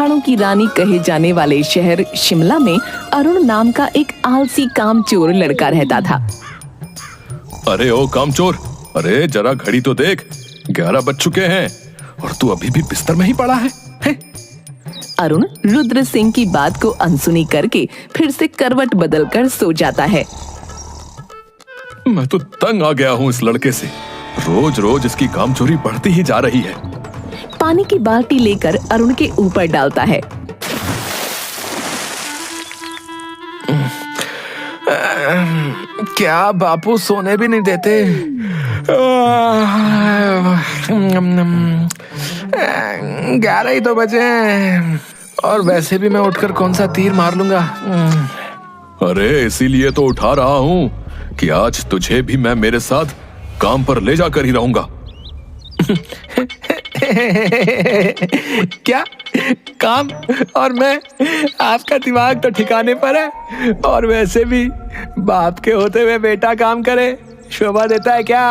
पहाड़ों की रानी कहे जाने वाले शहर शिमला में अरुण नाम का एक आलसी कामचोर लड़का रहता था। अरे ओ कामचोर, अरे जरा घड़ी तो देख, 11 बज चुके हैं और तू अभी भी बिस्तर में ही पड़ा है? अरुण रुद्र सिंह की बात को अनसुनी करके फिर से करवट बदलकर सो जाता है। मैं तो तंग आ गया हूँ इस लड़के से, रोज रोज इसकी कामचोरी बढ़ती ही जा रही है। पानी की बाल्टी लेकर अरुण के ऊपर डालता है। क्या बापू सोने भी नहीं देते? 11 ही तो बजे हैं और वैसे भी मैं उठकर कौन सा तीर मार लूंगा। अरे इसीलिए तो उठा रहा हूँ कि आज तुझे भी मैं मेरे साथ काम पर ले जाकर ही रहूंगा। क्या काम? और मैं? आपका दिमाग तो ठिकाने पर है, और वैसे भी बाप के होते हुए बेटा काम करे शोभा देता है क्या?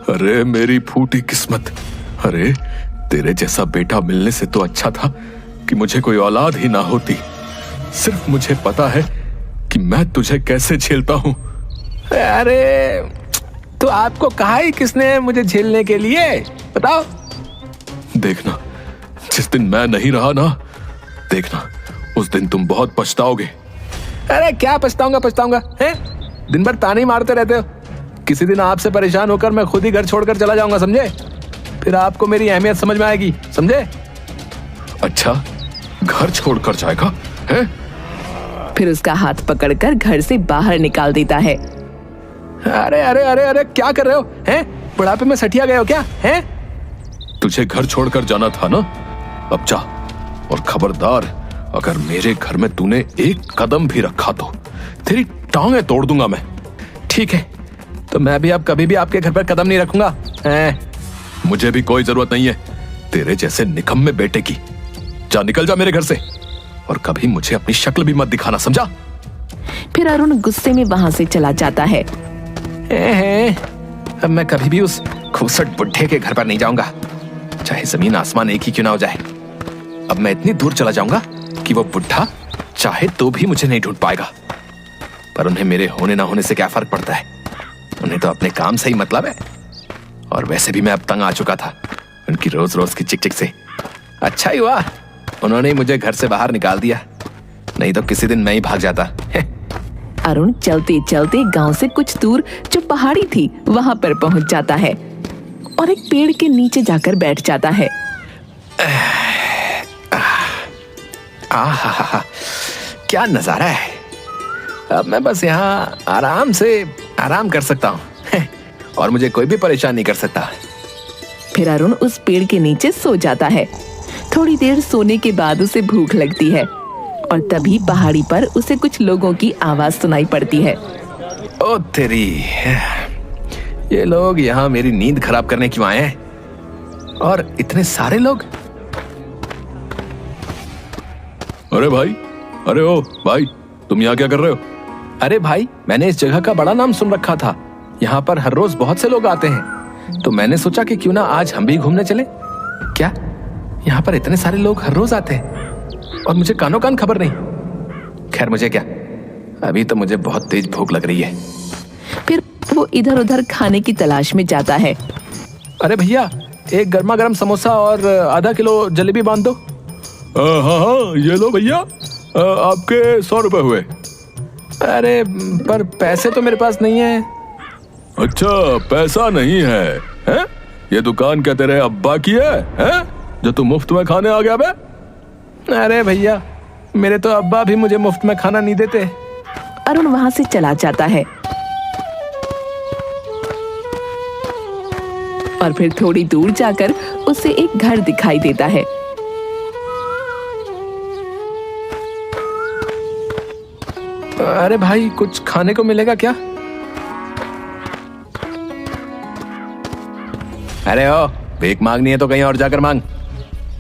अरे मेरी फूटी किस्मत, अरे तेरे जैसा बेटा मिलने से तो अच्छा था कि मुझे कोई औलाद ही ना होती। सिर्फ मुझे पता है कि मैं तुझे कैसे झेलता हूँ। अरे तो आपको कहा ही किसने है मुझे झेलने के लिए, बताओ? देखना, जिस दिन मैं नहीं रहा ना, देखना उस दिन तुम बहुत पछताओगे। अरे क्या पछताऊंगा हैं? दिन भर ताने मारते रहते हो। किसी दिन आपसे परेशान होकर मैं खुद ही घर छोड़कर चला जाऊंगा, समझे? फिर आपको मेरी अहमियत समझ में आएगी, समझे? अच्छा, घर छोड़कर जाएगा है? फिर उसका हाथ पकड़कर घर से बाहर निकाल देता है। अरे अरे अरे अरे क्या कर रहे हो हैं? बुढ़ापे में सठिया गए हो क्या हैं? तुझे घर छोड़कर जाना था ना, अब जा। और खबरदार, अगर मेरे घर में तूने एक कदम भी रखा तो तेरी टांगें तोड़ दूंगा मैं। ठीक है, तो मैं भी अब कभी भी आपके घर पर कदम नहीं रखूंगा हैं? मुझे भी कोई जरूरत नहीं है तेरे जैसे निकम्मे बेटे की। जा, निकल जा मेरे घर से, और कभी मुझे अपनी शक्ल भी मत दिखाना, समझा? फिर अरुण गुस्से में वहां से चला जाता है। अब मैं कभी भी उस खूसट बुढ़े के घर पर नहीं जाऊंगा, चाहे जमीन आसमान एक ही क्यों ना हो जाए। अब मैं इतनी दूर चला जाऊंगा कि वो बुढ़ा चाहे तो भी मुझे नहीं ढूंढ पाएगा। पर उन्हें मेरे होने ना होने से क्या फर्क पड़ता है? उन्हें तो अपने काम से ही मतलब है। और वैसे भी मैं अब तंग आ चुका था उनकी रोज रोज की चिक-चिक से। अच्छा ही हुआ उन्होंने ही मुझे घर से बाहर निकाल दिया, नहीं तो किसी दिन मैं ही भाग जाता। अरुण चलते चलते गांव से कुछ दूर जो पहाड़ी थी वहां पर पहुंच जाता है और एक पेड़ के नीचे जाकर बैठ जाता है। आहा, क्या नजारा है! अब मैं बस यहाँ आराम कर सकता हूँ और मुझे कोई भी परेशान नहीं कर सकता। फिर अरुण उस पेड़ के नीचे सो जाता है। थोड़ी देर सोने के बाद उसे भूख लगती है और तभी पहाड़ी पर उसे कुछ लोगों की आवाज सुनाई पड़ती है। ओ तेरी, ये लोग यहाँ मेरी नींद खराब करने क्यों आए हैं? और इतने सारे लोग! अरे भाई, अरे ओ भाई, तुम यहाँ क्या कर रहे हो? अरे भाई, मैंने इस जगह का बड़ा नाम सुन रखा था। यहाँ पर हर रोज बहुत से लोग आते हैं, तो मैंने सोचा कि क्यों ना आज हम भी घूमने चले। क्या यहाँ पर इतने सारे लोग हर रोज आते हैं और मुझे कानो कान खबर नहीं? खैर मुझे क्या, अभी तो मुझे बहुत तेज भूख लग रही है। फिर वो इधर उधर खाने की तलाश में जाता है। अरे भैया, एक गर्मा गर्म समोसा और आधा किलो जलेबी बांध दो। हाँ, ये लो भैया, आपके 100 रुपए हुए। अरे पर पैसे तो मेरे पास नहीं है। अच्छा, पैसा नहीं है, हैं? ये दुकान क्या तेरे अब्बा की है, हैं? जो तू मुफ्त में खाने आ गया बे? अरे भैया, मेरे तो अब्बा भी मुझे मुफ्त में खाना नहीं देते। अरुण वहां से चला जाता है और फिर थोड़ी दूर जाकर उसे एक घर दिखाई देता है। अरे भाई, कुछ खाने को मिलेगा क्या? अरे ओ, भीख मांगनी है तो कहीं और जाकर मांग।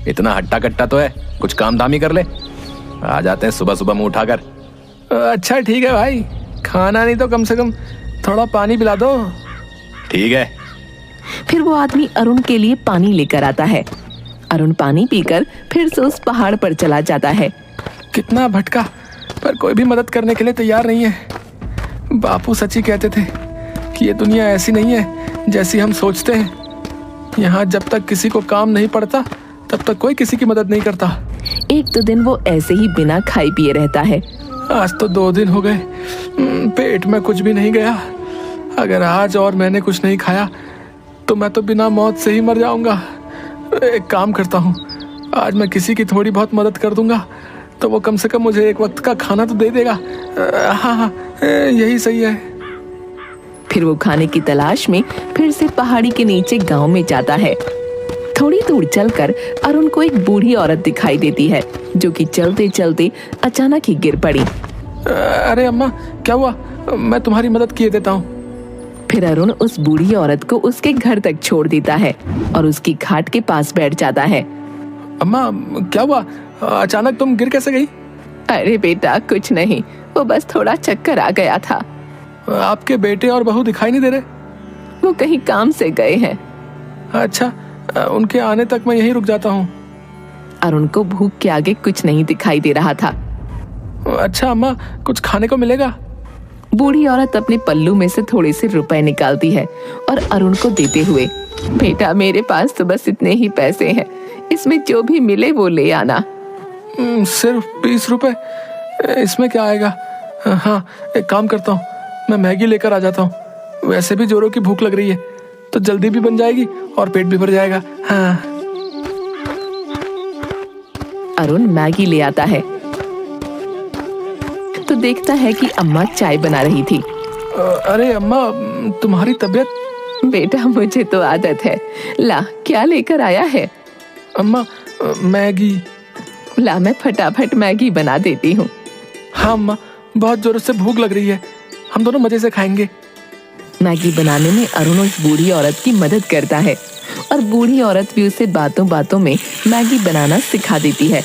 इतना हट्टा कट्टा तो है, कुछ काम धाम ही कर ले। आ जाते हैं सुबह सुबह मुंह उठाकर। अच्छा ठीक है भाई, खाना नहीं तो कम से कम थोड़ा पानी पिला दो। ठीक है। फिर वो आदमी अरुण के लिए पानी लेकर आता है। अरुण पानी पीकर फिर से उस पहाड़ पर चला जाता है। कितना भटका, पर कोई भी मदद करने के लिए तैयार नहीं है। बापू सच ही कहते थे कि ये दुनिया ऐसी नहीं है जैसी हम सोचते हैं। यहाँ जब तक किसी को काम नहीं पड़ता तब तक कोई किसी की मदद नहीं करता। एक दो दिन वो ऐसे ही बिना खाए पिए रहता है। आज तो 2 दिन हो गए, पेट में कुछ भी नहीं गया। अगर आज और मैंने कुछ नहीं खाया तो मैं तो बिना मौत से ही मर जाऊंगा। एक काम करता हूँ, आज मैं किसी की थोड़ी बहुत मदद कर दूंगा तो वो कम से कम मुझे एक वक्त का खाना तो दे देगा। हाँ, यही सही है। फिर वो खाने की तलाश में फिर से पहाड़ी के नीचे गांव में जाता है। थोड़ी दूर चलकर अरुण को एक बूढ़ी औरत दिखाई देती है जो कि चलते चलते अचानक ही गिर पड़ी। अरे अम्मा, क्या हुआ? मैं तुम्हारी मदद किए देता हूँ। फिर अरुण उस बूढ़ी औरत को उसके घर तक छोड़ देता है और उसकी खाट के पास बैठ जाता है। अम्मा, क्या हुआ? अचानक तुम गिर कैसे गई? अरे बेटा, कुछ नहीं, वो बस थोड़ा चक्कर आ गया था। आपके बेटे और बहू दिखाई नहीं दे रहे? वो कहीं काम से गए हैं। अच्छा, उनके आने तक मैं यहीं रुक जाता हूँ। अरुण को भूख के आगे कुछ नहीं दिखाई दे रहा था। अच्छा अम्मा, कुछ खाने को मिलेगा? बूढ़ी औरत अपने पल्लू में से थोड़े से रुपए निकालती है और अरुण को देते हुए, बेटा मेरे पास तो बस इतने ही पैसे हैं, इसमें जो भी मिले वो ले आना। सिर्फ 20 रुपए? इसमें क्या आएगा? हाँ, एक काम करता हूँ, मैं मैगी लेकर आ जाता हूँ। वैसे भी जोरों की भूख लग रही है तो जल्दी भी बन जाएगी और पेट भी भर जाएगा। हाँ। अरुण मैगी ले आता है तो देखता है कि अम्मा चाय बना रही थी। अरे अम्मा, तुम्हारी तबीयत? बेटा मुझे तो आदत है। ला, क्या लेकर आया है? अम्मा, मैगी। ला, मैं फटाफट मैगी बना देती हूँ। हाँ अम्मा, बहुत जोरों से भूख लग रही है, हम दोनों मजे से खाएंगे। मैगी बनाने में अरुण उस बूढ़ी औरत की मदद करता है और बूढ़ी औरत भी उसे बातों बातों में मैगी बनाना सिखा देती है।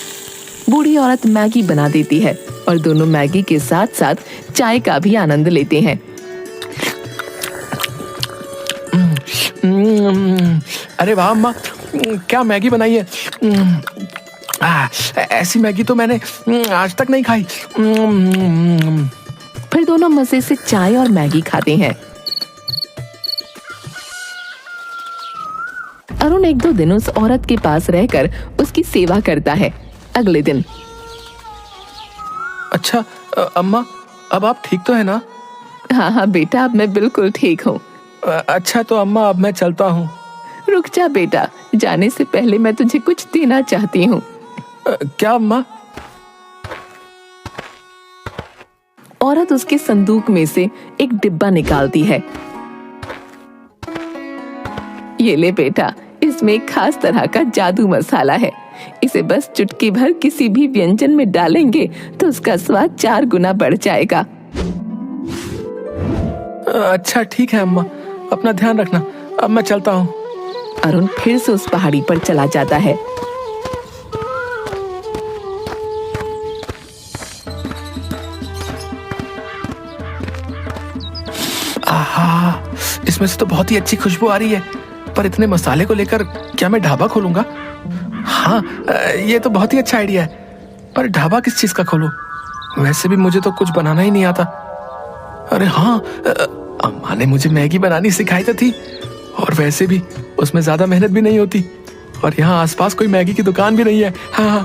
बूढ़ी औरत मैगी बना देती है और दोनों मैगी के साथ साथ चाय का भी आनंद लेते हैं। अरे वाह अम्मा, क्या मैगी बनाई है। ऐसी मैगी तो मैंने आज तक नहीं खाई। फिर दोनों मजे से चाय और मैगी खाते हैं। अरुण 1-2 दिन उस औरत के पास रहकर उसकी सेवा करता है। अगले दिन, अच्छा अम्मा, अब आप ठीक तो है ना? हाँ हाँ बेटा, अब मैं बिल्कुल ठीक हूँ। अच्छा तो अम्मा, अब मैं चलता हूँ। रुक जा बेटा, जाने से पहले मैं तुझे कुछ देना चाहती हूँ। क्या अम्मा? औरत उसके संदूक में से एक डिब्बा निकालती है। ये ले बेटा, इसमें एक खास तरह का जादू मसाला है। इसे बस चुटकी भर किसी भी व्यंजन में डालेंगे तो उसका स्वाद 4 गुना बढ़ जाएगा। अच्छा ठीक है अम्मा, अपना ध्यान रखना, अब मैं चलता हूँ। अरुण फिर से उस पहाड़ी पर चला जाता है। आहा, इसमें से तो बहुत ही अच्छी खुशबू आ रही है, पर इतने मसाले को लेकर क्या मैं ढाबा खोलूंगा? हाँ, ये तो बहुत ही अच्छा आइडिया है, पर ढाबा किस चीज का खोलूं? वैसे भी मुझे तो कुछ बनाना ही नहीं आता। अरे हाँ, अम्मा ने मुझे मैगी बनानी सिखाई तो थी, और वैसे भी उसमें ज्यादा मेहनत भी नहीं होती, और यहाँ आसपास कोई मैगी की दुकान भी नहीं है। हाँ।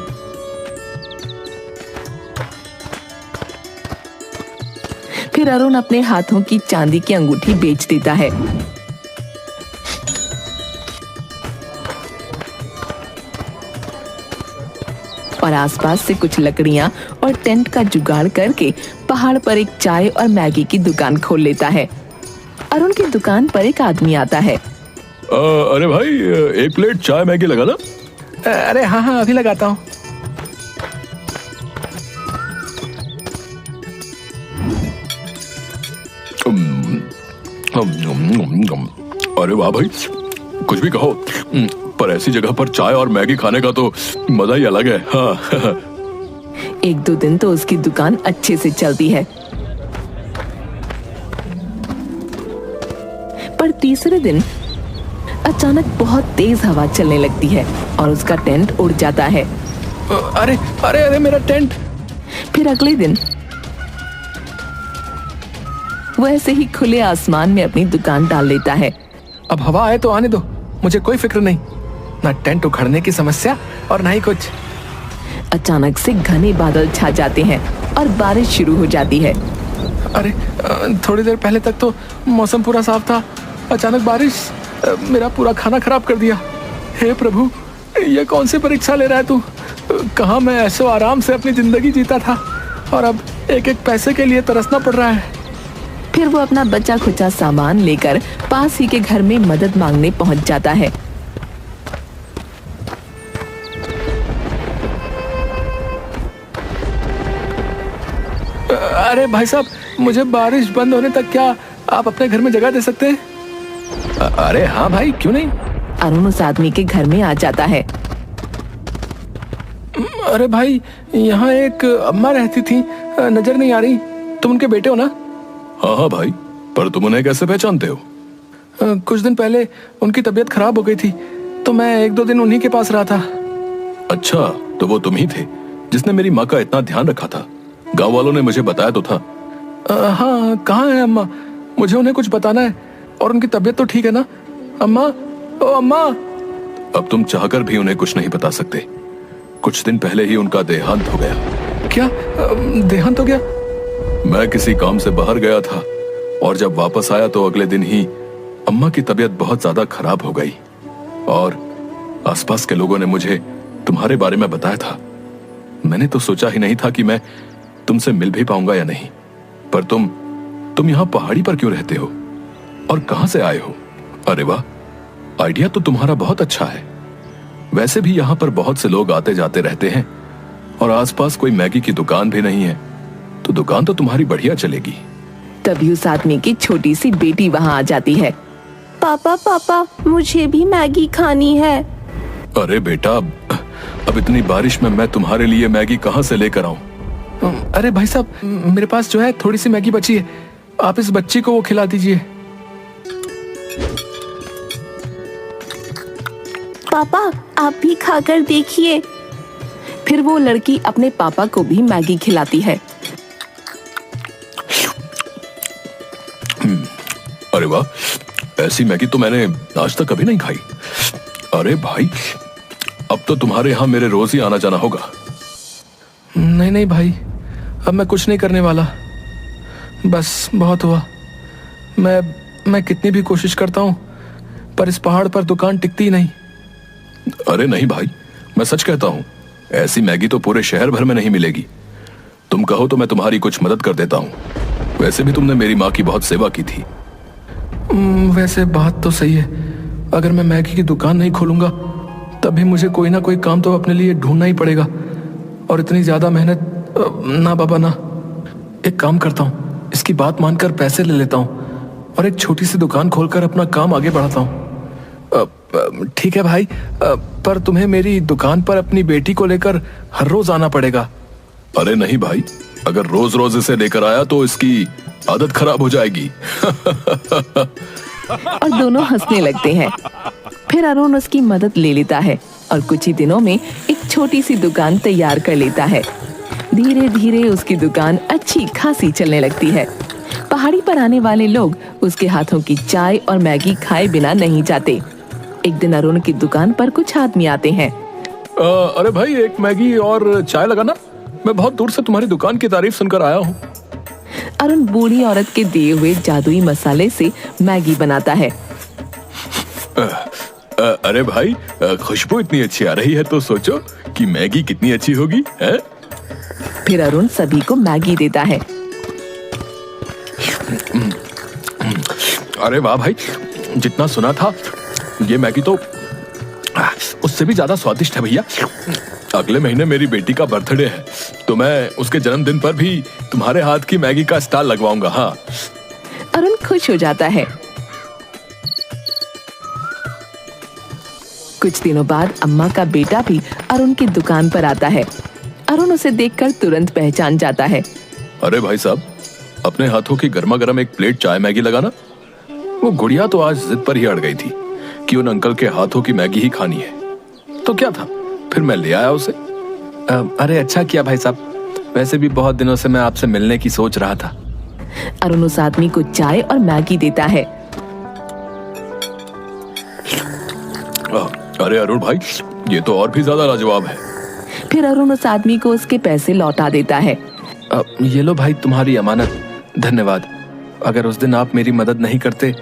फिर अरुण अपने हाथों की चांदी की अंगूठी बेच देता है। और आसपास से कुछ लकड़ियां और टेंट का जुगाड़ करके पहाड़ पर एक चाय और मैगी की दुकान खोल लेता है। अरुण की दुकान पर एक आदमी आता है। अरे भाई, 1 प्लेट चाय मैगी लगा ना? अरे हाँ हाँ, अभी लगाता हूँ। अरे वाह भाई, कुछ भी कहो, पर ऐसी जगह पर चाय और मैगी खाने का तो मजा ही अलग है। हाँ। 1-2 दिन तो उसकी दुकान अच्छे से चलती है, पर तीसरे दिन अचानक बहुत तेज हवा चलने लगती है और उसका टेंट उड़ जाता है। अरे अरे अरे मेरा टेंट! फिर अगले दिन वो ऐसे ही खुले आसमान में अपनी दुकान डाल लेता है। अब हवा आए तो आने दो, मुझे कोई फिक्र नहीं, ना टेंट उखड़ने की समस्या और ना ही कुछ। अचानक से घने बादल छा जाते हैं और बारिश शुरू हो जाती है। अरे थोड़ी देर पहले तक तो मौसम पूरा साफ था, अचानक बारिश मेरा पूरा खाना खराब कर दिया। हे प्रभु, ये कौन सी परीक्षा ले रहा है तू? कहाँ मैं ऐशो आराम से अपनी जिंदगी जीता था और अब एक एक पैसे के लिए तरसना पड़ रहा है। फिर वो अपना बचा खुचा सामान लेकर पास ही के घर में मदद मांगने पहुंच जाता है। अरे भाई साहब, मुझे बारिश बंद होने तक क्या आप अपने घर में जगह दे सकते हैं? अरे हाँ भाई, क्यों नहीं। अरुण उस आदमी के घर में आ जाता है। अरे भाई, यहाँ एक अम्मा रहती थी, नजर नहीं आ रही, तुम उनके बेटे हो ना? हाँ हाँ भाई, पर तुम उन्हें कैसे पहचानते हो? कुछ दिन पहले उनकी तबीयत खराब हो गई थी तो मैं 1-2 दिन उन्हीं के पास रहा था। अच्छा, तो वो तुम ही थे जिसने मेरी माँ का इतना ध्यान रखा था। गांव वालों ने मुझे बताया तो था। हाँ, कहाँ है अम्मा? मुझे उन्हें कुछ बताना है। और उनकी तबीयत तो ठीक है ना? अम्मा, ओ अम्मा! अब तुम चाहकर भी उन्हें कुछ नहीं बता सकते। कुछ दिन पहले ही उनका देहांत हो गया। क्या देहांत हो गया? मैं किसी काम से बाहर गया था और जब वापस आया तो अगले दिन ही अम्मा की तबीयत बहुत ज्यादा खराब हो गई और आसपास के लोगों ने मुझे तुम्हारे बारे में बताया था। मैंने तो सोचा ही नहीं था कि मैं तुमसे मिल भी पाऊंगा या नहीं। पर तुम यहाँ पहाड़ी पर क्यों रहते हो और कहां से आए हो? अरे वाह, आइडिया तो तुम्हारा बहुत अच्छा है। वैसे भी यहाँ पर बहुत से लोग आते जाते रहते हैं और आसपास कोई मैगी की दुकान भी नहीं है, तो दुकान तो तुम्हारी बढ़िया चलेगी। तभी उस आदमी की छोटी सी बेटी वहाँ आ जाती है। पापा पापा, मुझे भी मैगी खानी है। अरे बेटा, अब इतनी बारिश में मैं तुम्हारे लिए मैगी कहाँ से लेकर आऊं? अरे भाई साहब, मेरे पास जो है थोड़ी सी मैगी बची है, आप इस बच्ची को वो खिला दीजिए। पापा, आप भी खाकर देखिए। फिर वो लड़की अपने पापा को भी मैगी खिलाती है। अरे वाह, ऐसी मैगी तो मैंने आज तक कभी नहीं खाई। अरे भाई, अब तो तुम्हारे यहाँ मेरे रोज ही आना जाना होगा। नहीं नहीं भाई, अब मैं कुछ नहीं करने वाला, बस बहुत हुआ। मैं कितनी भी कोशिश करता हूँ पर इस पहाड़ पर दुकान टिकती ही नहीं। अरे नहीं भाई, मैं सच कहता हूँ, ऐसी मैगी तो पूरे शहर भर में नहीं मिलेगी। तुम कहो तो मैं तुम्हारी कुछ मदद कर देता हूँ। वैसे भी तुमने मेरी माँ की बहुत सेवा की थी। वैसे बात तो सही है, अगर मैं मैगी की दुकान नहीं खोलूंगा तभी मुझे कोई ना कोई काम तो अपने लिए ढूंढना ही पड़ेगा, और इतनी ज्यादा मेहनत ना बाबा ना। एक काम करता हूँ, इसकी बात मानकर पैसे ले लेता हूँ और एक छोटी सी दुकान खोलकर अपना काम आगे बढ़ाता हूँ। ठीक है भाई, पर तुम्हें मेरी दुकान पर अपनी बेटी को लेकर हर रोज आना पड़ेगा। अरे नहीं भाई, अगर रोज रोज इसे लेकर आया तो इसकी आदत खराब हो जाएगी। और दोनों हंसने लगते हैं। फिर अरुण उसकी मदद ले लेता है और कुछ ही दिनों में एक छोटी सी दुकान तैयार कर लेता है। धीरे धीरे उसकी दुकान अच्छी खासी चलने लगती है। पहाड़ी पर आने वाले लोग उसके हाथों की चाय और मैगी खाए बिना नहीं जाते। एक दिन अरुण की दुकान पर कुछ आदमी आते हैं। अरे भाई, एक मैगी और चाय लगाना। मैं बहुत दूर से तुम्हारी दुकान की तारीफ सुनकर आया हूँ। अरुण बूढ़ी औरत के दिए हुए जादुई मसाले से मैगी बनाता है। अरे भाई, खुशबू इतनी अच्छी आ रही है तो सोचो कि मैगी कितनी अच्छी होगी, है? फिर अरुण सभी को मैगी देता है। अरे वाह भाई, जितना सुना था ये मैगी तो उससे भी ज्यादा स्वादिष्ट है भैया। अगले महीने मेरी बेटी का बर्थडे है तो मैं उसके जन्मदिन पर भी तुम्हारे हाथ की मैगी का स्टॉल लगवाऊंगा। हाँ। अरुण खुश हो जाता है। कुछ दिनों बाद अम्मा का बेटा भी अरुण की दुकान पर आता है। अरुण उसे देखकर तुरंत पहचान जाता है। अरे भाई साहब, अपने हाथों की गर्मा गर्म एक प्लेट चाय मैगी लगाना। वो गुड़िया तो आज जिद पर ही अड़ गई थी कि उन अंकल के हाथों की मैगी ही खानी है। तो क्या था, फिर मैं ले आया उसे। अरे अच्छा किया भाई साहब, वैसे भी बहुत दिनों से मैं आपसे मिलने की सोच रहा था। अरुण उस आदमी को चाय और मैगी देता है। अरे अरुण भाई, ये तो और भी ज्यादा लाजवाब है। फिर अरुण उस आदमी को उसके पैसे लौटा देता है। ये लो भाई तुम्हारी अमानत, धन्यवाद। अगर उस दिन आप मेरी मदद नहीं करते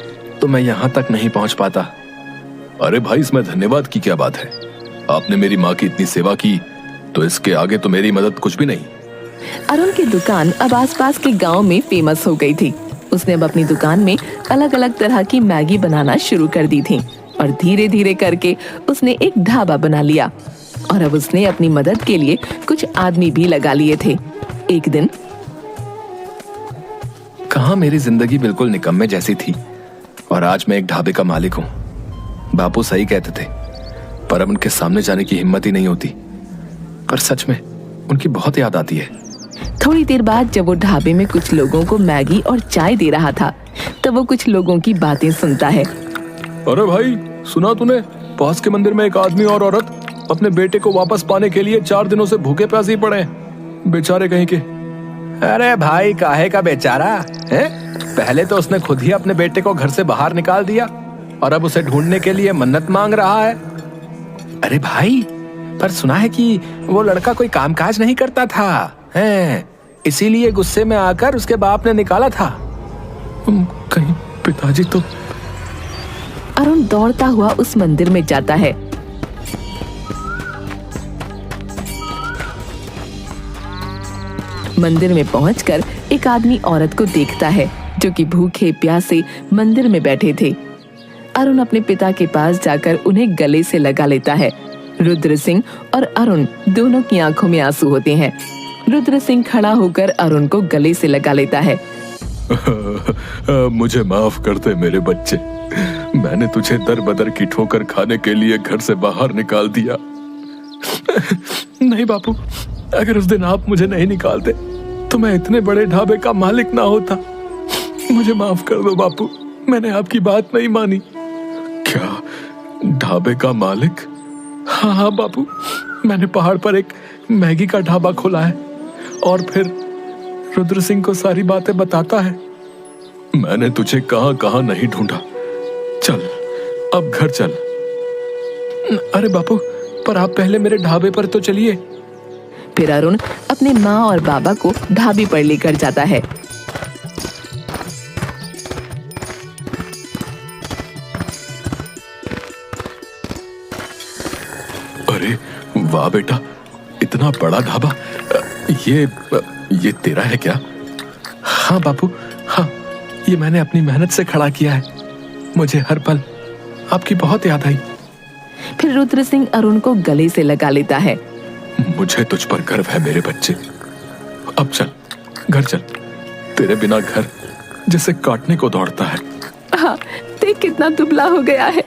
तो मैं यहाँ तक नहीं पहुँच पाता। अरे भाई, इसमें धन्यवाद की क्या बात है? आपने मेरी माँ की इतनी सेवा की, तो इसके आगे तो मेरी मदद कुछ भी नहीं। अरुण की दुकान अब आसपास के गांव में फेमस हो गई थी। उसने अब अपनी दुकान में अलग अलग तरह की मैगी बनाना शुरू कर दी थी और धीरे धीरे करके उसने एक ढाबा बना लिया। और अब उसने अपनी मदद के लिए कुछ आदमी भी लगा लिए थे। एक दिन कहाँ मेरी जिंदगी बिल्कुल निकम्मे जैसी थी और आज मैं एक ढाबे का मालिक हूँ। बापू सही कहते थे, पर अब उनके सामने जाने की हिम्मत ही नहीं होती। पर सच में उनकी बहुत याद आती है। थोड़ी देर बाद जब वो ढाबे में कुछ लोगों को मैगी और चाय दे रहा था, तब वो कुछ लोगों की बातें सुनता है। अरे भाई, सुना तूने? पास के मंदिर में एक आदमी और औरत अपने बेटे को वापस पाने के लिए 4 दिनों से भूखे प्यासे ही पड़े हैं, बेचारे कहीं के। अरे भाई, काहे का बेचारा है? पहले तो उसने खुद ही अपने बेटे को घर से बाहर निकाल दिया और अब उसे ढूंढने के लिए मन्नत मांग रहा है। अरे भाई, पर सुना है कि वो लड़का कोई कामकाज नहीं करता था, हैं? इसीलिए गुस्से में आकर उसके बाप ने निकाला था। कहीं पिताजी तो। अरुण दौड़ता हुआ उस मंदिर में जाता है। मंदिर में पहुंचकर एक आदमी औरत को देखता है जो कि भूखे प्यासे मंदिर में बैठे थे। अरुण अपने पिता के पास जाकर उन्हें गले से लगा लेता है। रुद्र सिंह और अरुण दोनों की आंखों में आंसू होते हैं। रुद्र सिंह खड़ा होकर अरुण को गले से लगा लेता है। मुझे माफ कर दे मेरे बच्चे, मैंने तुझे दर बदर की ठोकर खाने के लिए घर से बाहर निकाल दिया। नहीं बापू, अगर उस दिन आप मुझे नहीं निकालते तो मैं इतने बड़े ढाबे का मालिक ना होता। मुझे माफ कर दो बापू, मैंने आपकी बात नहीं मानी। क्या ढाबे का मालिक? हाँ हाँ बापू, मैंने पहाड़ पर एक मैगी का ढाबा खोला है और फिर रुद्र सिंह को सारी बातें बताता है। मैंने तुझे कहां कहां नहीं ढूंढा। चल अब घर चल। अरे बापू, पर आप पहले मेरे ढाबे पर तो चलिए। फिर अरुण अपने माँ और बाबा को ढाबे पर लेकर जाता है। अरे वाह बेटा, इतना बड़ा ढाबा। ये तेरा है क्या? हाँ बापू, हाँ, ये मैंने अपनी मेहनत से खड़ा किया है। मुझे हर पल आपकी बहुत याद आई। फिर रुद्र सिंह अरुण को गले से लगा लेता है। मुझे तुझ पर गर्व है मेरे बच्चे। अब चल, घर चल। तेरे बिना घर जैसे काटने को दौड़ता है। हाँ, देख कितना दुबला हो गया है।